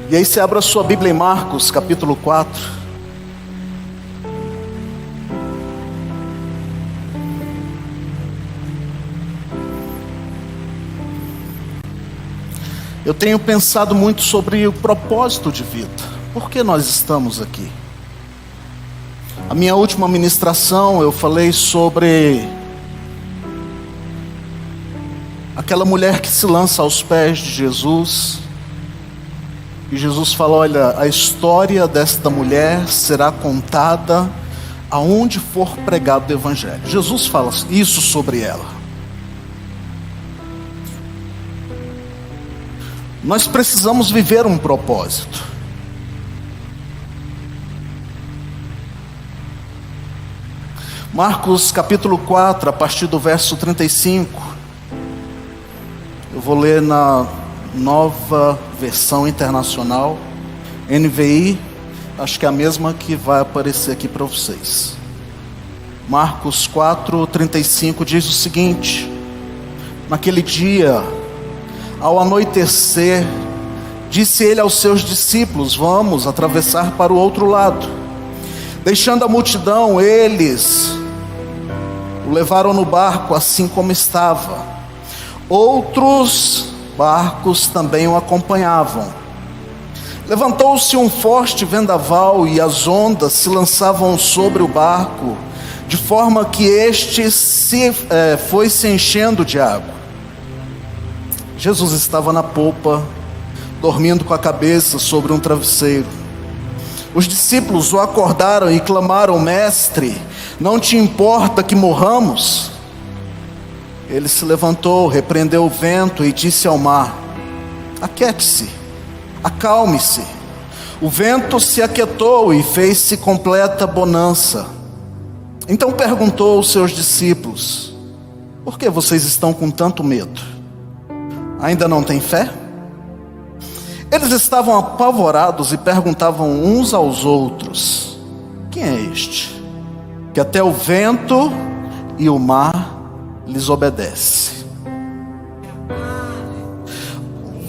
E aí você abre a sua Bíblia em Marcos, capítulo 4. Eu tenho pensado muito sobre o propósito de vida. Por que nós estamos aqui? A minha última ministração eu falei sobre aquela mulher que se lança aos pés de Jesus. E Jesus fala: olha, a história desta mulher será contada aonde for pregado o Evangelho. Jesus fala isso sobre ela. Nós precisamos viver um propósito. Marcos capítulo 4, a partir do verso 35. Eu vou ler na Nova Versão Internacional, NVI, acho que é a mesma que vai aparecer aqui para vocês. Marcos 4, 35 diz o seguinte: naquele dia, ao anoitecer, disse ele aos seus discípulos: vamos atravessar para o outro lado. Deixando a multidão, eles o levaram no barco assim como estava. Outros barcos também o acompanhavam. Levantou-se um forte vendaval e as ondas se lançavam sobre o barco, de forma que este foi se enchendo de água. Jesus estava na popa, dormindo com a cabeça sobre um travesseiro. Os discípulos o acordaram e clamaram: mestre, não te importa que morramos? Ele se levantou, repreendeu o vento e disse ao mar: aquiete-se, acalme-se. O vento se aquietou e fez-se completa bonança. Então perguntou aos seus discípulos: por que vocês estão com tanto medo? Ainda não têm fé? Eles estavam apavorados e perguntavam uns aos outros: quem é este, que até o vento e o mar lhes obedece?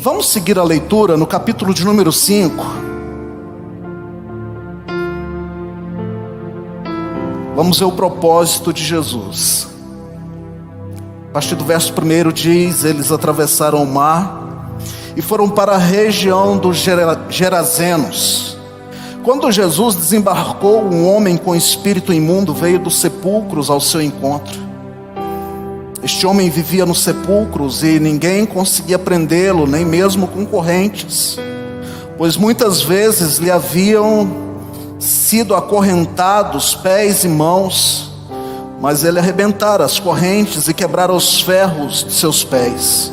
Vamos seguir a leitura no capítulo de número 5. Vamos ver o propósito de Jesus. A partir do verso 1 diz: eles atravessaram o mar e foram para a região dos Gerazenos. Quando Jesus desembarcou, um homem com espírito imundo veio dos sepulcros ao seu encontro. Este homem vivia nos sepulcros e ninguém conseguia prendê-lo, nem mesmo com correntes, pois muitas vezes lhe haviam sido acorrentados pés e mãos, mas ele arrebentara as correntes e quebrara os ferros de seus pés.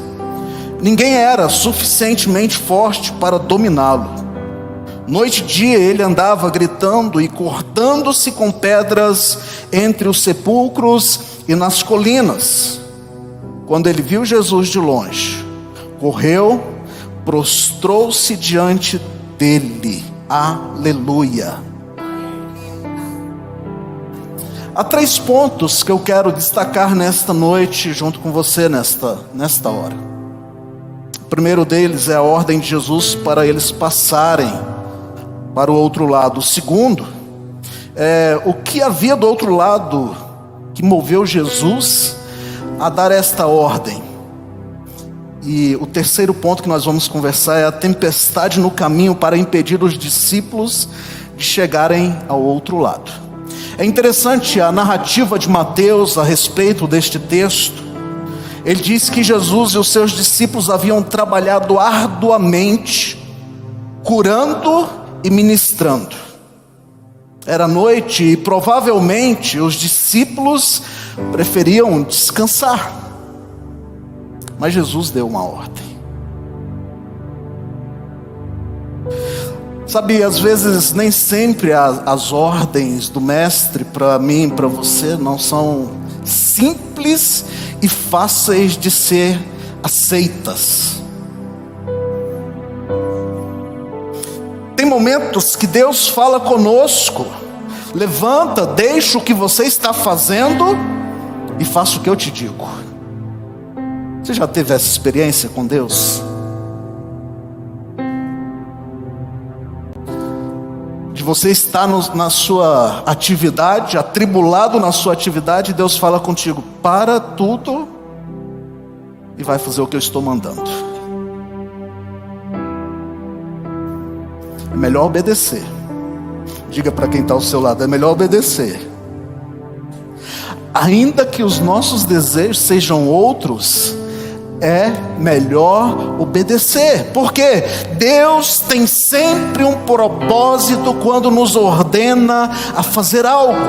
Ninguém era suficientemente forte para dominá-lo. Noite e dia ele andava gritando e cortando-se com pedras entre os sepulcros e nas colinas. Quando ele viu Jesus de longe, correu, prostrou-se diante dele. Aleluia! Há 3 pontos que eu quero destacar nesta noite junto com você nesta hora. O primeiro deles é a ordem de Jesus para eles passarem para o outro lado. O segundo é o que havia do outro lado que moveu Jesus a dar esta ordem. E o terceiro ponto que nós vamos conversar é a tempestade no caminho para impedir os discípulos de chegarem ao outro lado. É interessante a narrativa de Mateus a respeito deste texto. Ele diz que Jesus e os seus discípulos haviam trabalhado arduamente, curando e ministrando. Era noite e provavelmente os discípulos preferiam descansar. Mas Jesus deu uma ordem. Sabe, às vezes nem sempre as ordens do mestre para mim, para você, não são simples e fáceis de ser aceitas. Tem momentos que Deus fala conosco: levanta, deixa o que você está fazendo e faça o que eu te digo. Você já teve essa experiência com Deus? onde você está na sua atividade, atribulado na sua atividade, Deus fala contigo: para tudo e vai fazer o que eu estou mandando. É melhor obedecer. Diga para quem está ao seu lado: é melhor obedecer. Ainda que os nossos desejos sejam outros, é melhor obedecer. Porque Deus tem sempre um propósito quando nos ordena a fazer algo.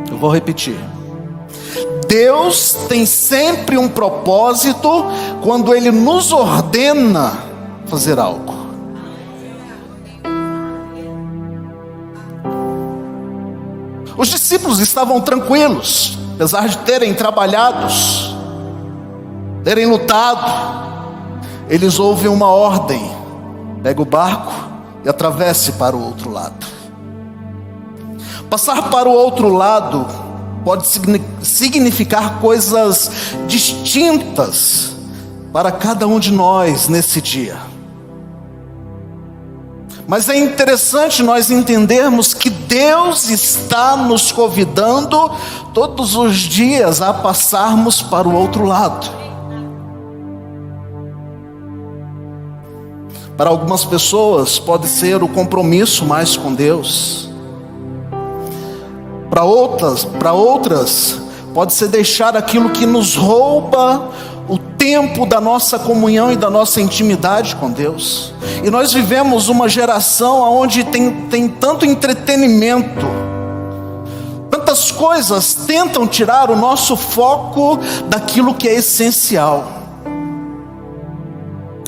Eu vou repetir. Deus tem sempre um propósito quando Ele nos ordena fazer algo. Os discípulos estavam tranquilos, apesar de terem trabalhados, terem lutado. Eles ouvem uma ordem: pega o barco e atravesse para o outro lado. Passar para o outro lado pode significar coisas distintas para cada um de nós nesse dia. Mas é interessante nós entendermos que Deus está nos convidando todos os dias a passarmos para o outro lado. Para algumas pessoas pode ser o compromisso mais com Deus. Para outras pode ser deixar aquilo que nos rouba o tempo da nossa comunhão e da nossa intimidade com Deus. E nós vivemos uma geração onde tem tanto entretenimento, tantas coisas tentam tirar o nosso foco daquilo que é essencial.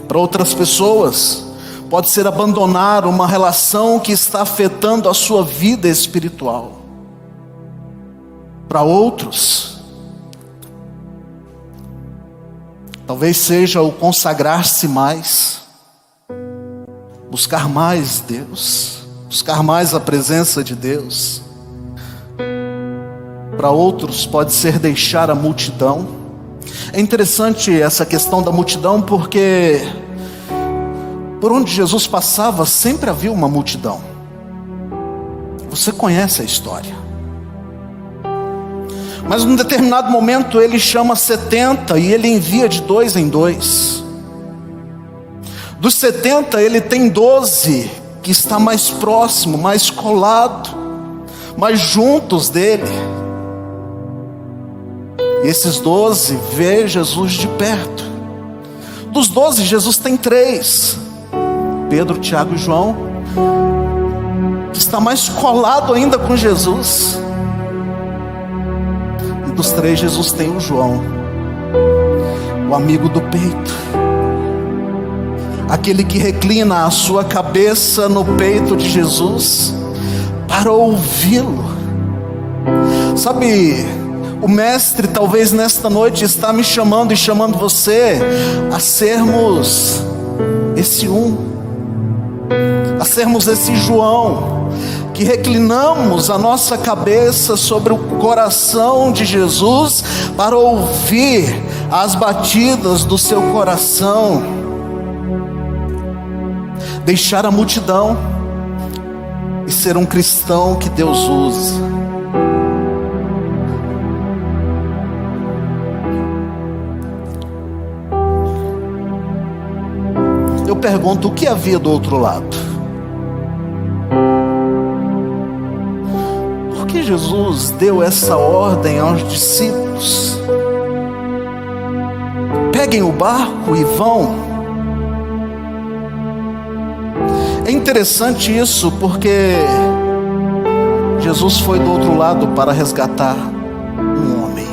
Para outras pessoas pode ser abandonar uma relação que está afetando a sua vida espiritual. Para outros, talvez seja o consagrar-se mais, buscar mais Deus, buscar mais a presença de Deus. Para outros pode ser deixar a multidão. É interessante essa questão da multidão, porque por onde Jesus passava sempre havia uma multidão. Você conhece a história. Mas num determinado momento ele chama 70 e ele envia de 2 em 2. Dos 70 ele tem 12 que está mais próximo, mais colado, mais juntos dele. E esses 12 vê Jesus de perto. Dos 12 Jesus tem 3, Pedro, Tiago e João, que está mais colado ainda com Jesus. Dos 3 Jesus tem o João, o amigo do peito, aquele que reclina a sua cabeça no peito de Jesus para ouvi-lo. Sabe, o mestre talvez nesta noite está me chamando e chamando você a sermos esse a sermos esse João, que reclinamos a nossa cabeça sobre o coração de Jesus para ouvir as batidas do seu coração, deixar a multidão e ser um cristão que Deus usa. Eu pergunto: o que havia do outro lado? Por que Jesus deu essa ordem aos discípulos? Peguem o barco e vão. É interessante isso, porque Jesus foi do outro lado para resgatar um homem.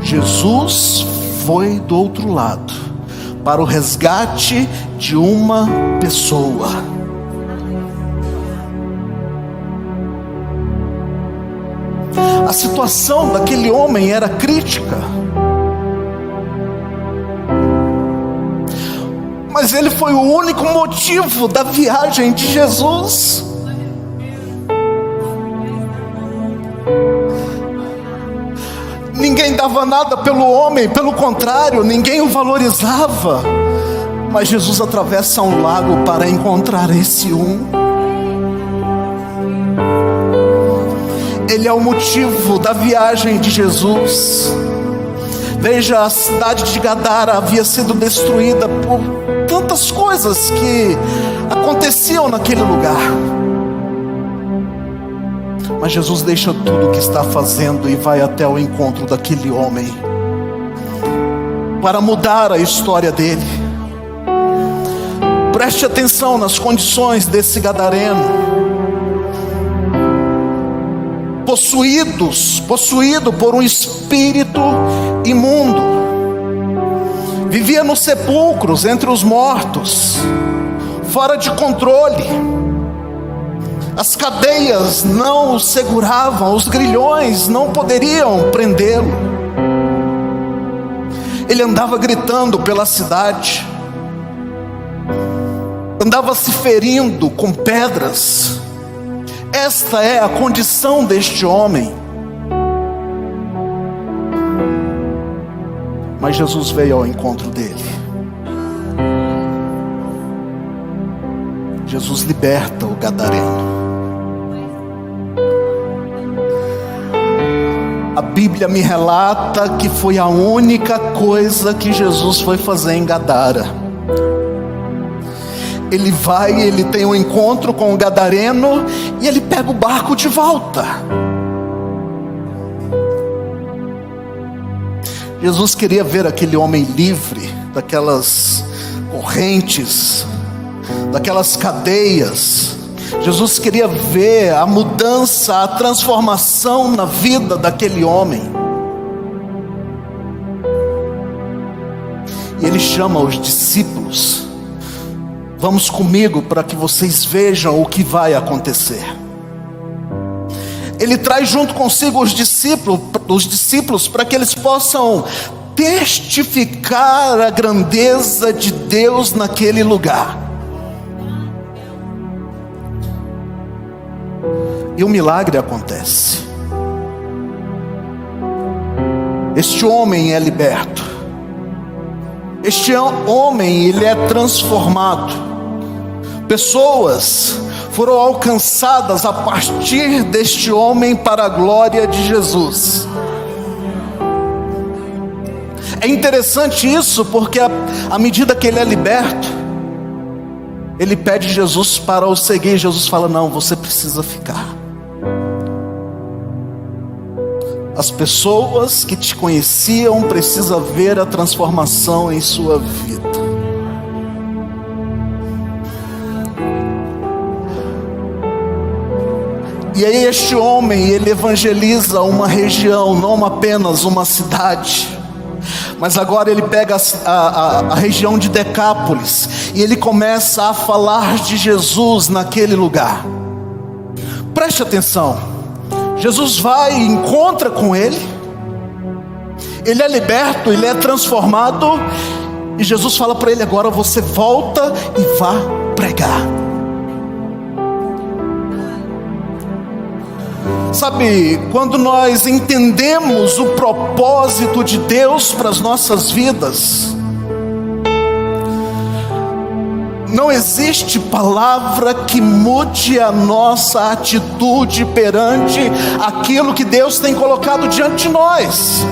Jesus foi do outro lado para o resgate de uma pessoa. A situação daquele homem era crítica, mas ele foi o único motivo da viagem de Jesus. Ninguém dava nada pelo homem, pelo contrário, ninguém o valorizava. Mas Jesus atravessa um lago para encontrar esse um. Ele é o motivo da viagem de Jesus. Veja, a cidade de Gadara havia sido destruída por tantas coisas que aconteciam naquele lugar. Mas Jesus deixa tudo o que está fazendo e vai até o encontro daquele homem para mudar a história dele. Preste atenção nas condições desse gadareno. Possuído por um espírito imundo. Vivia nos sepulcros, entre os mortos, fora de controle. As cadeias não o seguravam, os grilhões não poderiam prendê-lo. Ele andava gritando pela cidade, andava se ferindo com pedras. Esta é a condição deste homem. Mas Jesus veio ao encontro dele. Jesus liberta o gadareno. A Bíblia me relata que foi a única coisa que Jesus foi fazer em Gadara. Ele vai, ele tem um encontro com o gadareno e ele pega o barco de volta. Jesus queria ver aquele homem livre daquelas correntes, daquelas cadeias. Jesus queria ver a mudança, a transformação na vida daquele homem. E ele chama os discípulos. Vamos comigo para que vocês vejam o que vai acontecer. Ele traz junto consigo os discípulos para que eles possam testificar a grandeza de Deus naquele lugar. E o milagre acontece. Este homem é liberto. Este homem, ele é transformado. Pessoas foram alcançadas a partir deste homem para a glória de Jesus. É interessante isso, porque à medida que ele é liberto, ele pede Jesus para o seguir. Jesus fala: não, você precisa ficar. As pessoas que te conheciam precisam ver a transformação em sua vida. E aí este homem, ele evangeliza uma região, não apenas uma cidade. Mas agora ele pega a região de Decápolis e ele começa a falar de Jesus naquele lugar. Preste atenção. Jesus vai e encontra com ele. Ele é liberto, ele é transformado. E Jesus fala para ele: agora você volta e vá pregar. Sabe, quando nós entendemos o propósito de Deus para as nossas vidas, não existe palavra que mude a nossa atitude perante aquilo que Deus tem colocado diante de nós.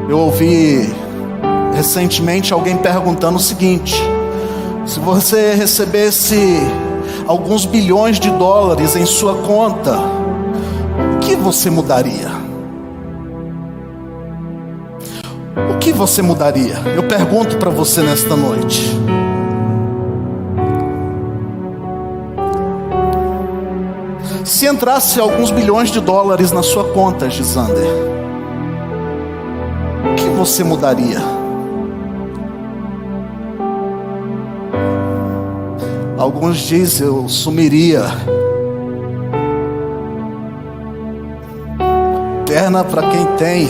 Eu ouvi recentemente alguém perguntando o seguinte: se você recebesse alguns bilhões de dólares em sua conta, o que você mudaria? O que você mudaria? Eu pergunto para você nesta noite. Se entrasse alguns bilhões de dólares na sua conta, Gisander, o que você mudaria? Alguns dizem: eu sumiria. Perna para quem tem.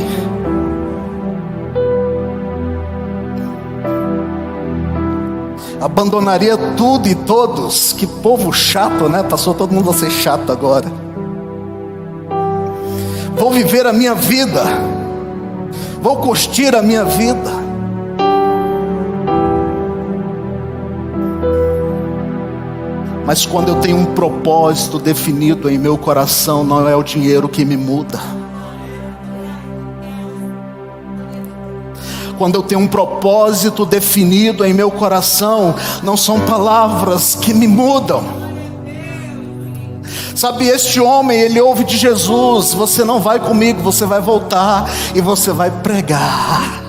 Abandonaria tudo e todos. Que povo chato, né? Passou todo mundo a ser chato agora. Vou viver a minha vida. vou curtir a minha vida. Mas quando eu tenho um propósito definido em meu coração, não é o dinheiro que me muda. Quando eu tenho um propósito definido em meu coração, não são palavras que me mudam. Sabe, este homem, ele ouve de Jesus: você não vai comigo, você vai voltar e você vai pregar.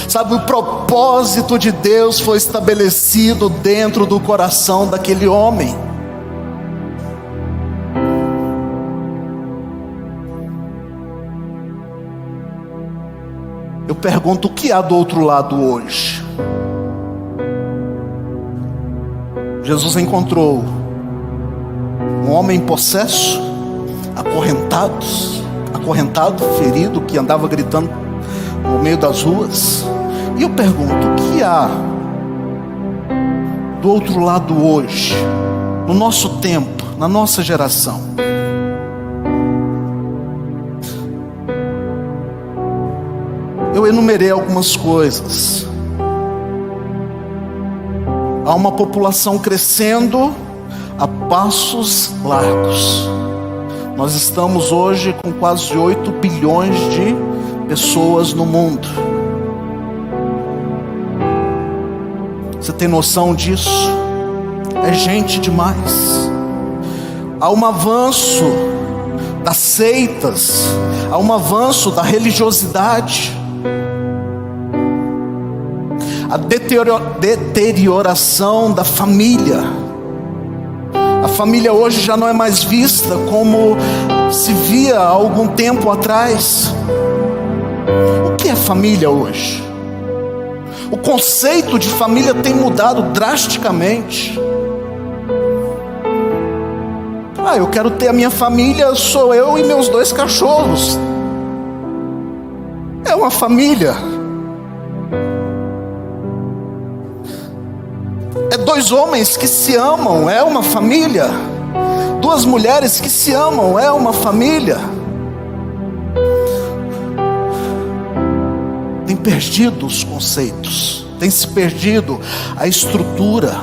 Sabe, o propósito de Deus foi estabelecido dentro do coração daquele homem. Eu pergunto: o que há do outro lado hoje? Jesus encontrou um homem possesso, acorrentado, ferido, que andava gritando no meio das ruas. E eu pergunto: o que há do outro lado hoje, no nosso tempo, na nossa geração? Eu enumerei algumas coisas. Há uma população crescendo a passos largos. Nós estamos hoje com quase 8 bilhões de pessoas no mundo. Você tem noção disso? É gente demais. Há um avanço das seitas, há um avanço da religiosidade, a deterioração da família. A família hoje já não é mais vista como se via há algum tempo atrás. O que é família hoje? O conceito de família tem mudado drasticamente. Eu quero ter a minha família, sou eu e meus 2 cachorros. É uma família. É 2 homens que se amam, é uma família. 2 mulheres que se amam, é uma família. Tem perdido os conceitos, tem se perdido a estrutura.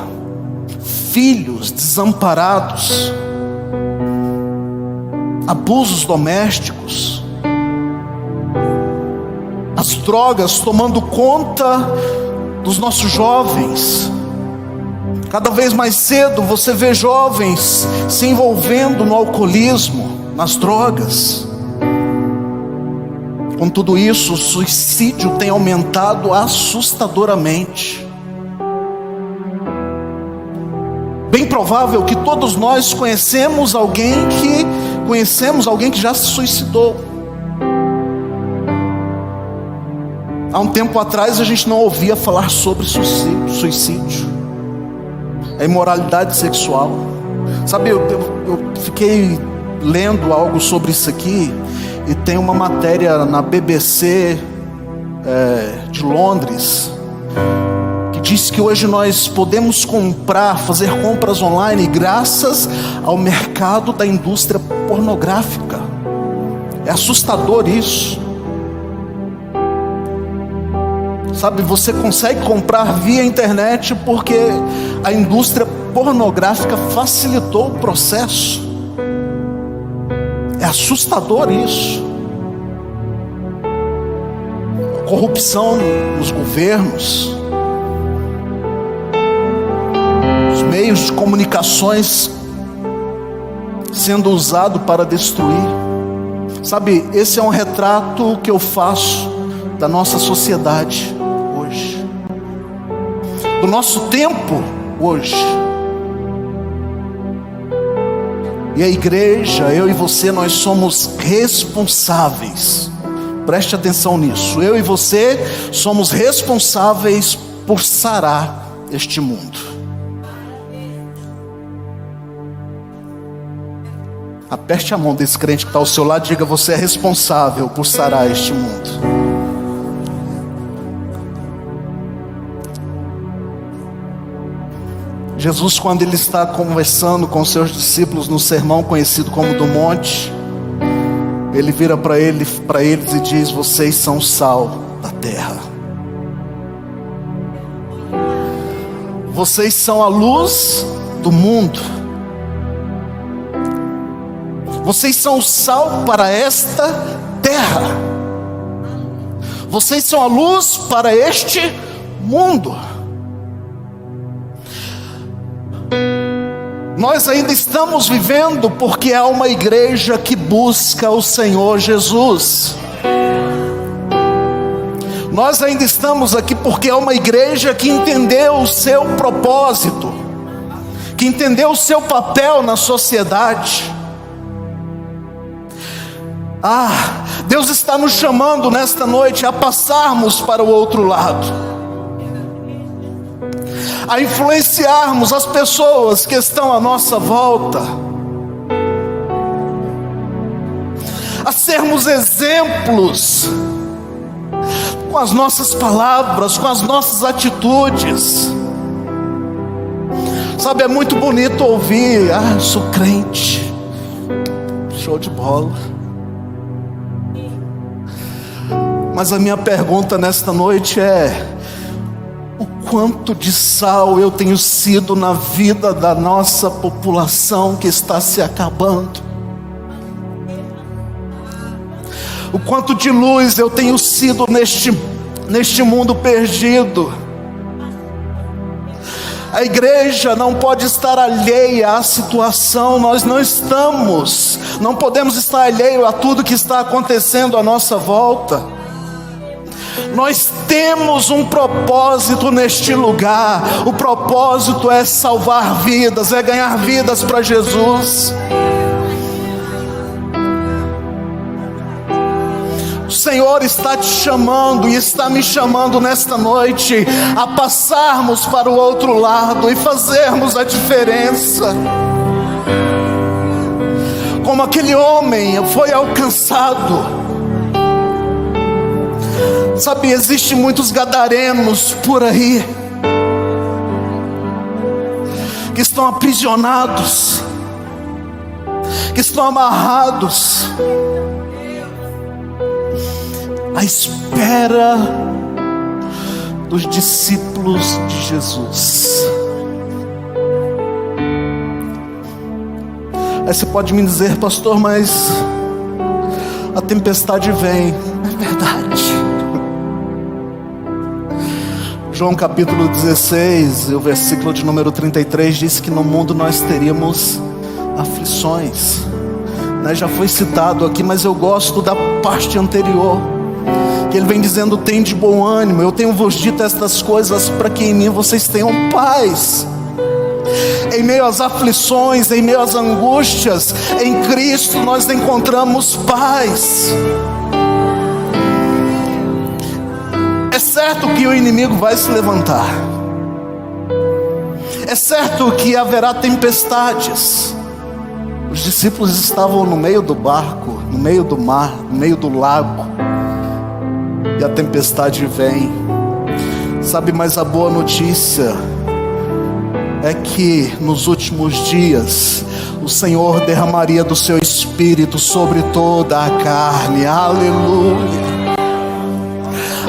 Filhos desamparados, abusos domésticos, as drogas tomando conta dos nossos jovens. Cada vez mais cedo você vê jovens se envolvendo no alcoolismo, nas drogas. Com tudo isso, o suicídio tem aumentado assustadoramente. Bem provável que todos nós conhecemos alguém que já se suicidou. Há um tempo atrás a gente não ouvia falar sobre suicídio, a imoralidade sexual. Sabe, eu fiquei lendo algo sobre isso aqui, e tem uma matéria na BBC de Londres, que diz que hoje nós podemos fazer compras online graças ao mercado da indústria pornográfica. É assustador isso. Sabe, você consegue comprar via internet porque a indústria pornográfica facilitou o processo. É assustador isso. Corrupção nos governos, os meios de comunicações sendo usados para destruir. Sabe, esse é um retrato que eu faço da nossa sociedade hoje, do nosso tempo hoje. E a igreja, eu e você, nós somos responsáveis. Preste atenção nisso. Eu e você somos responsáveis por sarar este mundo. Aperte a mão desse crente que está ao seu lado e diga: você é responsável por sarar este mundo. Jesus, quando ele está conversando com seus discípulos no sermão conhecido como do monte, Ele vira para eles e diz: vocês são o sal da terra. Vocês são a luz do mundo. Vocês são o sal para esta terra. Vocês são a luz para este mundo. Nós ainda estamos vivendo porque há uma igreja que busca o Senhor Jesus. Nós ainda estamos aqui porque é uma igreja que entendeu o seu propósito, que entendeu o seu papel na sociedade. Deus está nos chamando nesta noite a passarmos para o outro lado, a influenciarmos as pessoas que estão à nossa volta, a sermos exemplos com as nossas palavras, com as nossas atitudes. Sabe, é muito bonito ouvir: eu sou crente, show de bola. Mas a minha pergunta nesta noite é: o quanto de sal eu tenho sido na vida da nossa população que está se acabando? O quanto de luz eu tenho sido neste mundo perdido? A igreja não pode estar alheia à situação. Nós não podemos estar alheio a tudo que está acontecendo à nossa volta. Nós temos um propósito neste lugar. O propósito é salvar vidas, é ganhar vidas para Jesus. O Senhor está te chamando e está me chamando nesta noite a passarmos para o outro lado e fazermos a diferença. Como aquele homem foi alcançado. Sabe, existem muitos gadarenos por aí que estão aprisionados, que estão amarrados, à espera dos discípulos de Jesus. Aí você pode me dizer: pastor, mas a tempestade vem. É verdade. João capítulo 16, o versículo de número 33 diz que no mundo nós teríamos aflições, né? Já foi citado aqui, mas eu gosto da parte anterior, que ele vem dizendo: tem de bom ânimo, eu tenho vos dito estas coisas para que em mim vocês tenham paz. Em meio às aflições, em meio às angústias, em Cristo nós encontramos paz. É certo que o inimigo vai se levantar, é certo que haverá tempestades. Os discípulos estavam no meio do barco, no meio do mar, no meio do lago, e a tempestade vem. Sabe, mas a boa notícia é que nos últimos dias o Senhor derramaria do seu Espírito sobre toda a carne. Aleluia.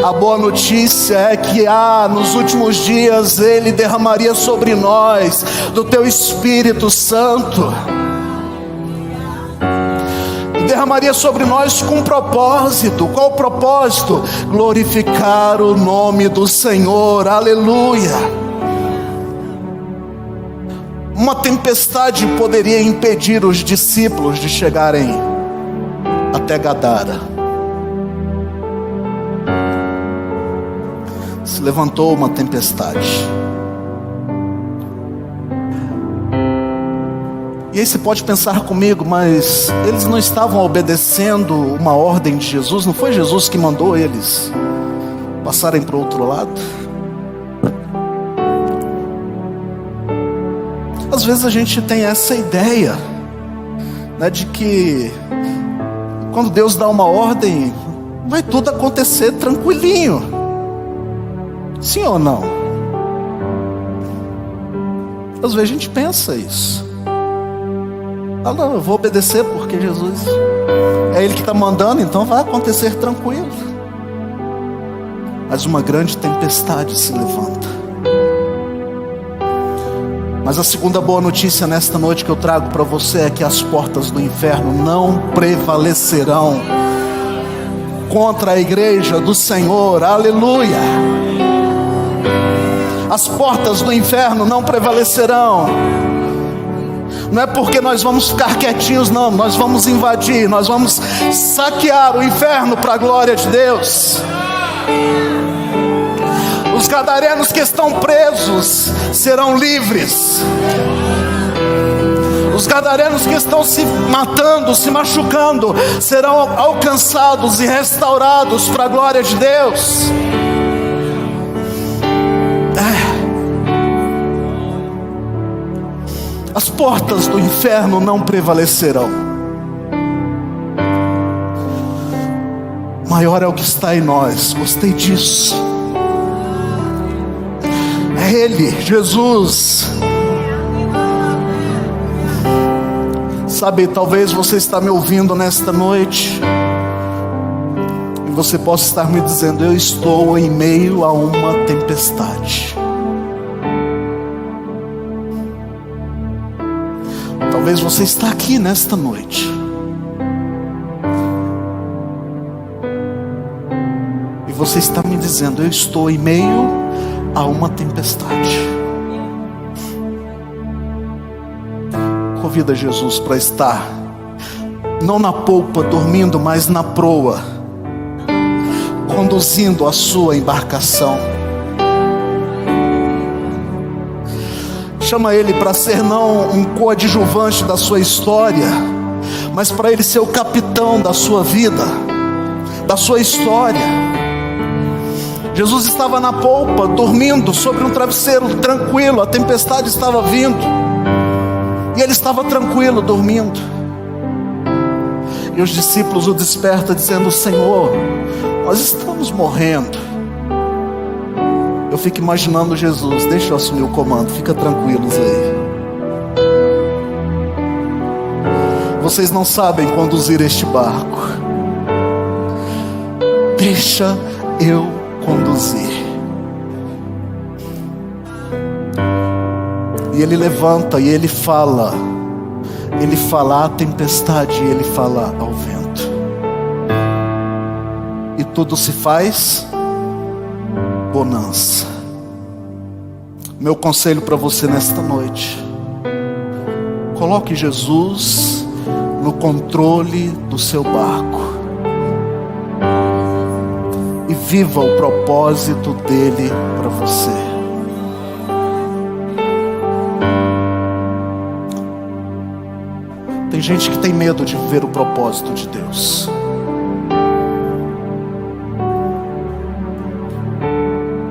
A boa notícia é que nos últimos dias Ele derramaria sobre nós do Teu Espírito Santo. Derramaria sobre nós com um propósito. Qual o propósito? Glorificar o nome do Senhor. Aleluia. Uma tempestade poderia impedir os discípulos de chegarem até Gadara. Se levantou uma tempestade. E aí você pode pensar comigo: mas eles não estavam obedecendo uma ordem de Jesus? Não foi Jesus que mandou eles passarem para o outro lado? Às vezes a gente tem essa ideia, né, de que quando Deus dá uma ordem, vai tudo acontecer tranquilinho. Sim ou não? Às vezes a gente pensa isso. Ah, não, eu vou obedecer porque Jesus é Ele que está mandando, então vai acontecer tranquilo. Mas uma grande tempestade se levanta. Mas a segunda boa notícia nesta noite que eu trago para você é que as portas do inferno não prevalecerão contra a igreja do Senhor. Aleluia! As portas do inferno não prevalecerão. Não é porque nós vamos ficar quietinhos, não. Nós vamos invadir, nós vamos saquear o inferno para a glória de Deus. Os gadarenos que estão presos serão livres. Os gadarenos que estão se matando, se machucando, serão alcançados e restaurados para a glória de Deus. As portas do inferno não prevalecerão. Maior é o que está em nós. Gostei disso. É Ele, Jesus. Sabe, talvez você está me ouvindo nesta noite e você possa estar me dizendo: eu estou em meio a uma tempestade. Talvez você está aqui nesta noite e você está me dizendo: eu estou em meio a uma tempestade. Convida Jesus para estar não na polpa dormindo, mas na proa, conduzindo a sua embarcação. Chama Ele para ser não um coadjuvante da sua história, mas para Ele ser o capitão da sua vida, da sua história. Jesus estava na polpa, dormindo sobre um travesseiro, tranquilo. A tempestade estava vindo e Ele estava tranquilo, dormindo. E os discípulos o despertam dizendo: Senhor, nós estamos morrendo. Eu fico imaginando Jesus: deixa eu assumir o comando, fica tranquilos aí. Vocês não sabem conduzir este barco. Deixa eu conduzir. E Ele levanta e Ele fala. Ele fala à tempestade e Ele fala ao vento. E tudo se faz bonança. Meu conselho para você nesta noite: coloque Jesus no controle do seu barco e viva o propósito dele para você. Tem gente que tem medo de viver o propósito de Deus.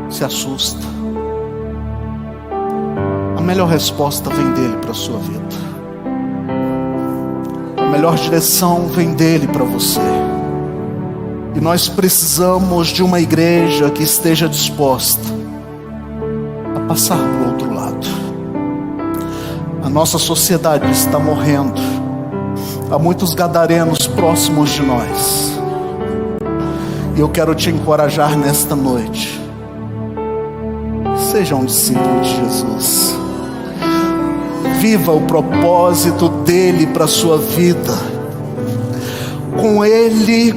Se assusta. A melhor resposta vem dele para a sua vida. A melhor direção vem dele para você. E nós precisamos de uma igreja que esteja disposta a passar para o outro lado. A nossa sociedade está morrendo. Há muitos gadarenos próximos de nós. E eu quero te encorajar nesta noite: seja um discípulo de Jesus. Viva o propósito dele para a sua vida. Com ele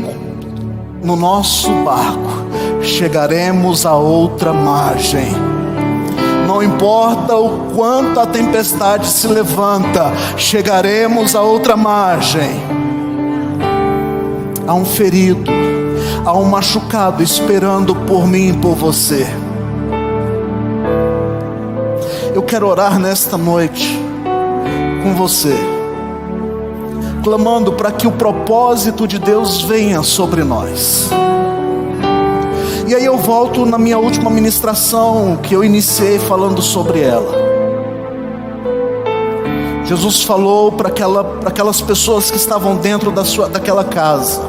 no nosso barco, chegaremos a outra margem. Não importa o quanto a tempestade se levanta, chegaremos a outra margem. Há um ferido, há um machucado esperando por mim e por você. Eu quero orar nesta noite com você, clamando para que o propósito de Deus venha sobre nós. E aí eu volto na minha última ministração que eu iniciei falando sobre ela. Jesus falou para aquelas pessoas que estavam dentro daquela casa: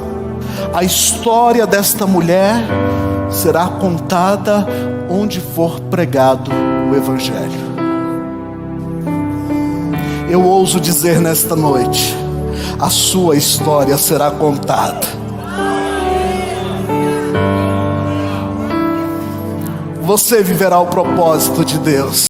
a história desta mulher será contada onde for pregado o Evangelho. Eu ouso dizer nesta noite, a sua história será contada. Você viverá o propósito de Deus.